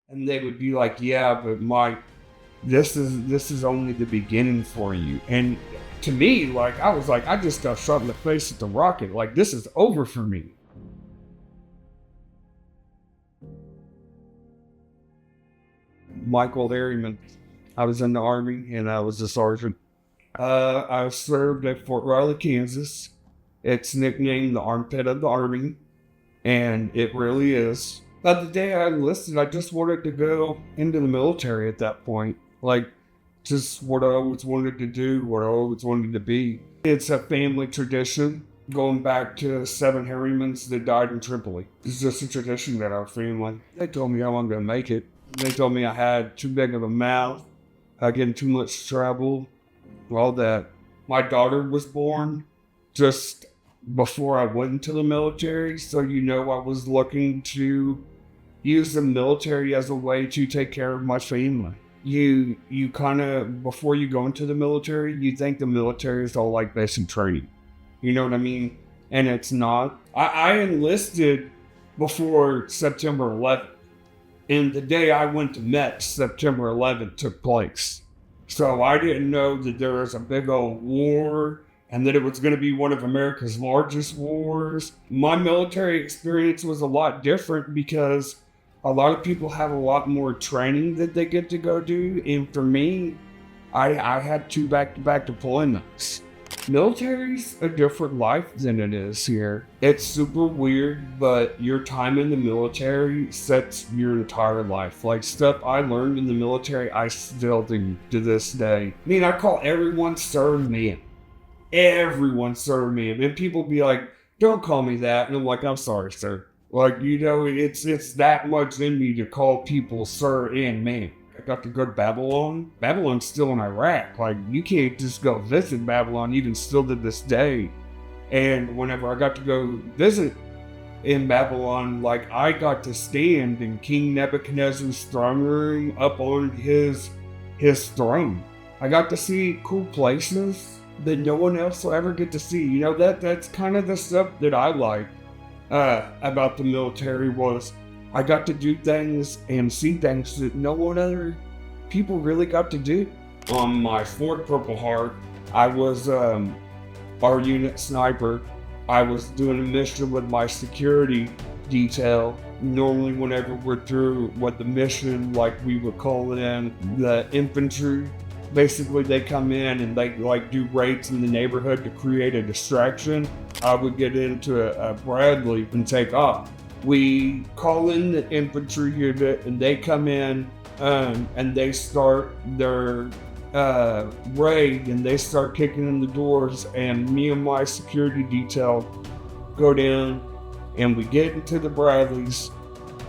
And they would be like, yeah, but Mike, this is only the beginning for you. And to me, like, I was like, I just got shot in the face with the rocket. Like, this is over for me. Michael Harriman. I was in the Army and I was a sergeant. I served at Fort Riley, Kansas. It's nicknamed the armpit of the Army, and it really is. But the day I enlisted, I just wanted to go into the military at that point. Like, just what I always wanted to do, what I always wanted to be. It's a family tradition going back to 7 Harrimans that died in Tripoli. It's just a tradition that our family. They told me I wasn't going to make it. They told me I had too big of a mouth, I getting too much trouble, all that. My daughter was born just before I went into the military, so I was looking to use the military as a way to take care of my family. You kind of, before you go into the military, you think the military is all like basic training. You know what I mean? And it's not. I enlisted before September 11th. And the day I went to Met, September 11th took place. So I didn't know that there was a big old war and that it was going to be one of America's largest wars. My military experience was a lot different because a lot of people have a lot more training that they get to go do. And for me, I had 2 back-to-back deployments. Military's a different life than it is here. It's super weird, but your time in the military sets your entire life. Like, stuff I learned in the military, I still do to this day. I mean, I call everyone Sir Ma'am. Everyone Sir Ma'am. And people be like, don't call me that. And I'm like, I'm sorry, sir. Like, it's that much in me to call people sir and ma'am. I got to go to Babylon. Babylon's still in Iraq. Like, you can't just go visit Babylon, even still to this day. And whenever I got to go visit in Babylon, like, I got to stand in King Nebuchadnezzar's throne room up on his throne. I got to see cool places that no one else will ever get to see. That's kind of the stuff that I like about the military was I got to do things and see things that no one other people really got to do. On my Fort Purple Heart, I was our unit sniper. I was doing a mission with my security detail. Normally whenever we're through what the mission, like we would call it in, the infantry, basically they come in and they like do raids in the neighborhood to create a distraction. I would get into a Bradley and take off. We call in the infantry unit and they come in and they start their raid and they start kicking in the doors, and me and my security detail go down and we get into the Bradleys,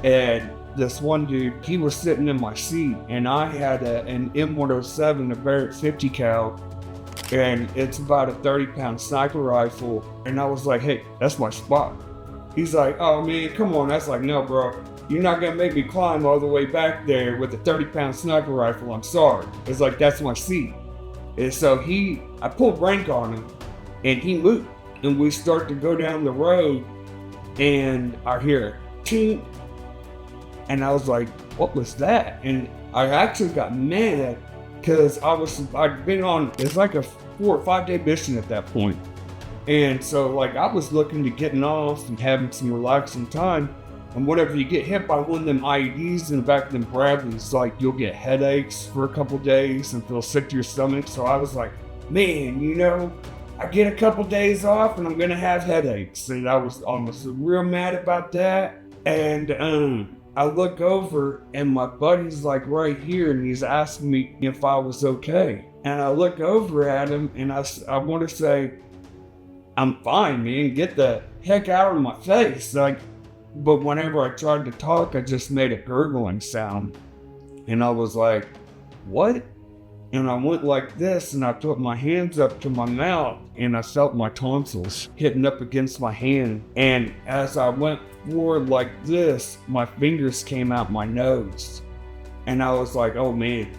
and this one dude, he was sitting in my seat and I had an M107, a Barrett 50 cal, and it's about a 30-pound sniper rifle, and I was like, hey, that's my spot. He's like, oh man, come on. That's like, no, bro. You're not going to make me climb all the way back there with a 30-pound sniper rifle. I'm sorry. It's like, that's my seat. And so I pulled rank on him, and he moved. And we start to go down the road, and I hear, tink. And I was like, what was that? And I actually got mad because I'd been on, it's like a 4 or 5 day mission at that point. And so, like, I was looking to getting off and having some relaxing time. And whenever you get hit by one of them IEDs in the back of them Bradleys, like, you'll get headaches for a couple days and feel sick to your stomach. So I was like, man, I get a couple days off and I'm going to have headaches. And I was almost real mad about that. And I look over and my buddy's like right here and he's asking me if I was okay. And I look over at him and I want to say, I'm fine, man. Get the heck out of my face. Like, but whenever I tried to talk, I just made a gurgling sound. And I was like, what? And I went like this and I put my hands up to my mouth and I felt my tonsils hitting up against my hand. And as I went forward like this, my fingers came out my nose. And I was like, oh man,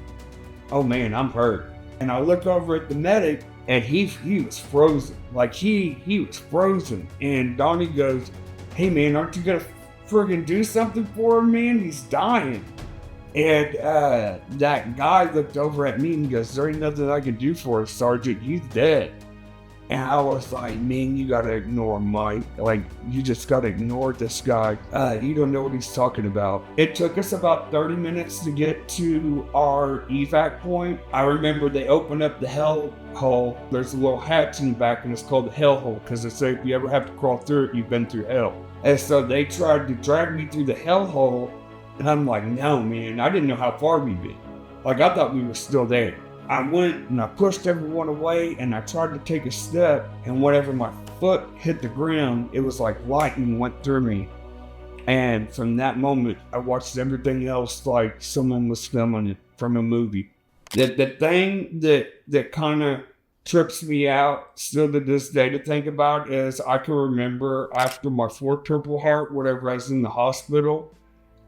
I'm hurt. And I looked over at the medic and he was frozen. Like he was frozen. And Donnie goes, hey man, aren't you gonna friggin' do something for him, man? He's dying. And that guy looked over at me and goes, "There ain't nothing I can do for us, Sergeant. He's dead." And I was like, "Man, you gotta ignore Mike. Like, you just gotta ignore this guy. You don't know what he's talking about." It took us about 30 minutes to get to our evac point. I remember they opened up the hell hole. There's a little hatch in the back, and it's called the hell hole because they say if you ever have to crawl through it, you've been through hell. And so they tried to drag me through the hell hole, and I'm like, "No, man, I didn't know how far we'd been. Like, I thought we were still there." I went and I pushed everyone away and I tried to take a step, and whenever my foot hit the ground, it was like lightning went through me. And from that moment, I watched everything else like someone was filming it from a movie. The thing that kind of trips me out still to this day to think about is I can remember after my fourth Purple Heart, whatever, I was in the hospital,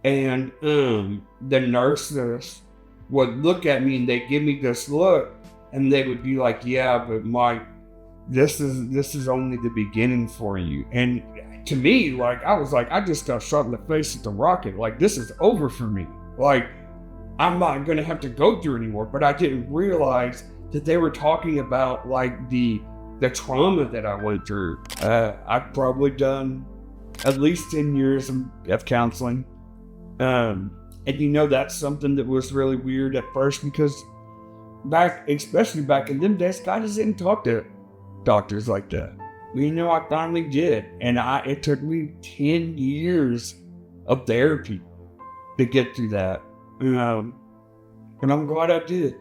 and the nurses would look at me and they'd give me this look, and they would be like, "Yeah, but Mike, this is only the beginning for you." And to me, like, I was like, I just got shot in the face with the rocket. Like, this is over for me. Like, I'm not gonna have to go through anymore. But I didn't realize that they were talking about like the trauma that I went through. I've probably done at least 10 years of counseling. And that's something that was really weird at first because especially back in them days, guys didn't talk to doctors like that. I finally did. And it took me 10 years of therapy to get through that. And I'm glad I did.